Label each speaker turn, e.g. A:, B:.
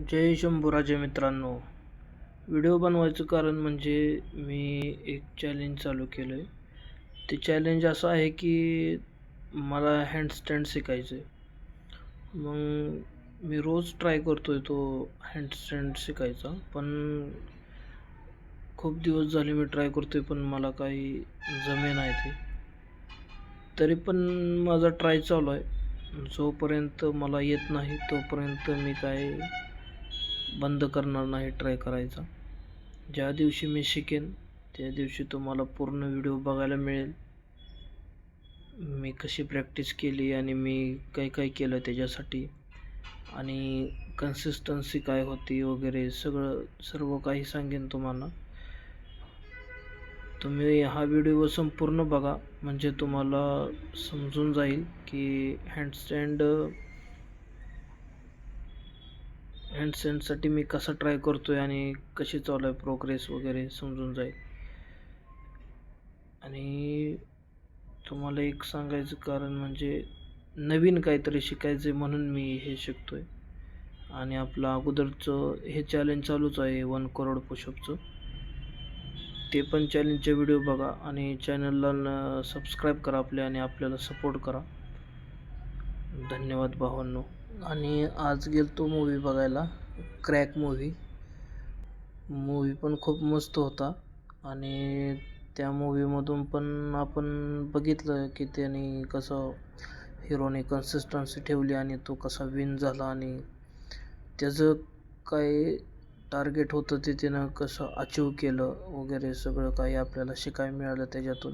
A: जय शंभूराजे मित्रांनो. व्हिडिओ बनवायचं कारण म्हणजे मी एक चॅलेंज चालू केलं आहे. ते चॅलेंज असं आहे की मला हँडस्टँड शिकायचं आहे. मग मी रोज ट्राय करतो आहे तो हँडस्टँड शिकायचा, पण खूप दिवस झाले मी ट्राय करतो आहे, पण मला काही जमेना ते. तरी पण माझा ट्राय चालू आहे. जोपर्यंत मला येत नाही तोपर्यंत मी काय बंद करणार नाही ट्राय करायचा. ज्या दिवशी मी शिकेन त्या दिवशी तुम्हाला पूर्ण व्हिडिओ बघायला मिळेल. मी कशी प्रॅक्टिस केली आणि मी काय काय केलं त्याच्यासाठी, आणि कन्सिस्टन्सी काय होती वगैरे सर्व काही सांगेन तुम्हाला. तुम्ही हा व्हिडिओ संपूर्ण बघा, म्हणजे तुम्हाला समजून जाईल की हँडस्टँडसाठी मी कसा ट्राय करतोय आणि कशी चालू आहे प्रोग्रेस वगैरे समजून जाईल. आणि तुम्हाला एक सांगायचं कारण म्हणजे नवीन काहीतरी शिकायचं म्हणून मी हे शिकतोय. आणि आपलं अगोदरचं हे चॅलेंज चालूच आहे 1 करोड पुशअपचं. ते पण चॅलेंजचे व्हिडिओ बघा आणि चॅनलला सबस्क्राईब करा आपल्या, आणि आपल्याला सपोर्ट करा. धन्यवाद भावांनो. आणि आज गेलतो मूवी बघायला, क्रॅक मूवी पण खूप मस्त होता. आणि त्या मूवीमधून पण आपण बघितलं की त्याने कसं हिरोने कन्सिस्टन्सी ठेवली आणि तो कसा विन झाला, आणि त्याचं काय टार्गेट होतं ते त्यानं कसं अचीव केलं वगैरे सगळं काही आपल्याला शिकायला मिळालं त्याच्यातून.